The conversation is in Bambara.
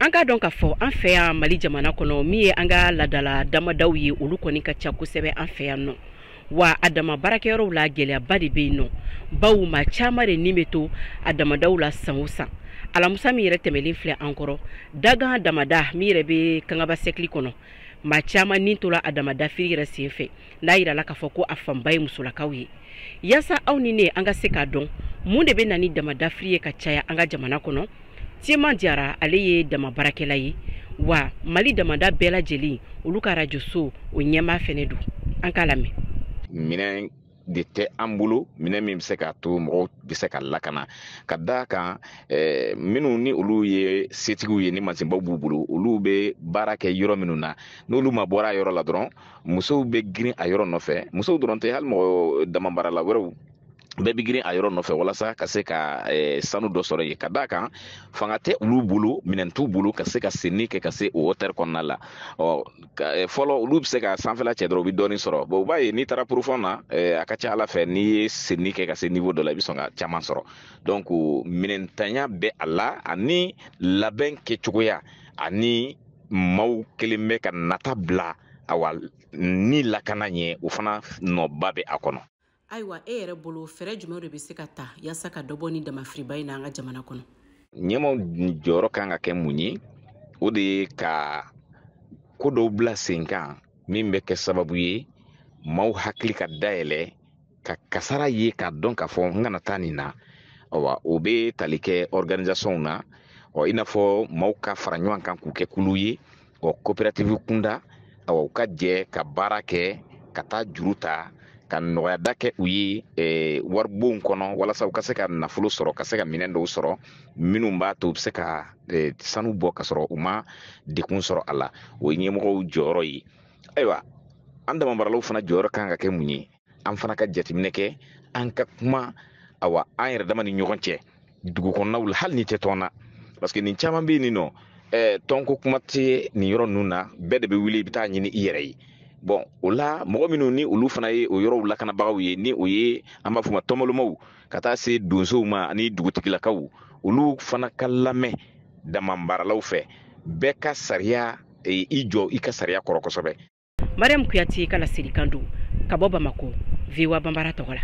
An ka dɔn ka fɔ an fɛ yan Mali jamana kɔnɔ min ye an ka ladala damadaw ye olu kɔni ka ca kosɛbɛ an fɛ yan nɔ. Wa a dama baarakɛyɔrɔw la gɛlɛyaba de bɛ yen nɔ. Bawo maa caman de nin bɛ to a damadaw la san o san. Alamusa min yɛrɛ tɛmɛlen filɛ an kɔrɔ, dagan damada min yɛrɛ bɛ Kangaba Sɛkili kɔnɔ. Maa caman nin tola a damada firi yɛrɛ senfɛ. N'a yirala k'a fɔ ko a fanba ye musolakaw ye. Yasa aw ni ne an ka se k'a dɔn mun de bɛ na ni damada firi ye ka caya an ka jamana kɔnɔ. Tiema Diarra ale ye dama baarakɛla ye wa Mali damada bɛɛ lajɛlen olu ka radio so o ɲɛmaa fɛnɛ don. An k'a lamɛn. Minɛn de tɛ an bolo, minɛn min bɛ se k'a to mɔgɔw bɛ se ka lakana ka d'a kan minnu ni olu ye setigiw ye ni mansinbaw b'u bolo olu bɛ baara kɛ yɔrɔ minnu na n'olu ma bɔra a yɔrɔ la dɔrɔn musow bɛ girin a yɔrɔ nɔfɛ, musow dɔrɔn tɛ hali mɔgɔ dama baarala wɛrɛw bɛɛ bɛ girin a yɔrɔ nɔfɛ walasa ka se ka sanu dɔ sɔrɔ yen ka d'a kan fanga tɛ olu bolo, minɛn t'u bolo ka se ka senni kɛ ka se o hauteur kɔnɔna la. Fɔlɔ olu bɛ se ka sanfɛla cɛ dɔrɔn u bɛ dɔɔnin sɔrɔ, bon u b'a ye n'i taara porofɔn na a ka ca ala fɛ n'i ye senni kɛ ka se niveau dɔ la i bɛ sɔn ka caman sɔrɔ. Donc minɛntanya bɛ a la ani labɛn kɛcogoya ani maaw kelen bɛ ka nata bila awa ni lakana ɲɛ o fana nɔba bɛ a kɔnɔ. Ayiwa e yɛrɛ bolo fɛrɛ jumɛn de bɛ se ka ta yasa ka dɔ bɔ ni damafiriba in na an ka jamana kɔnɔ? Ɲɛmaw jɔyɔrɔ kan ka kɛ mun ye o de ye ka ko dɔw bila sen kan min bɛ kɛ sababu ye maaw hakili ka dayɛlɛ ka kasara ye k'a dɔn k'a fɔ n kana taa nin na. O bɛ tali kɛ organisation na i n'a fɔ maaw ka fara ɲɔgɔn kan k'u kɛ kulu ye coopérative kunda u ka jɛ ka baara kɛ ka taa juru ta ka nɔgɔyada kɛ u ye waribon kɔnɔ walasa u ka se ka nafolo sɔrɔ ka se ka minɛn dɔw sɔrɔ minnu b'a to u bɛ se ka sanu bɔ ka sɔrɔ u ma dekun sɔrɔ a la. O ye ɲɛmɔgɔw jɔyɔrɔ ye. Ayiwa an dama baaralaw fana jɔyɔrɔ kan ka kɛ mun ye? An fana ka jateminɛ kɛ an ka kuma an yɛrɛ dama ni ɲɔgɔn cɛ dugu kɔnɔnaw la hali ni tɛ tɔn na parce que nin caman bɛ yen nɔ tɔnko kuma tɛ nin yɔrɔ ninnu na bɛɛ de bɛ wuli i bɛ taa ɲini i yɛrɛ ye. Bon o la mɔgɔ minnu ni olu fana ye o yɔrɔw lakanabagaw ye ni o ye an b'a fɔ ma tɔnbɔlɔmaw ka taa se donsow ma ani dugutigilakaw olu fana ka lamɛn dama baaralaw fɛ bɛɛ ka sariya i jɔ i ka sariya kɔrɔ kosɛbɛ. Mariam Kuyate ka laselikan don ka bɔ Bamako, VOA Bambara tɔgɔ la.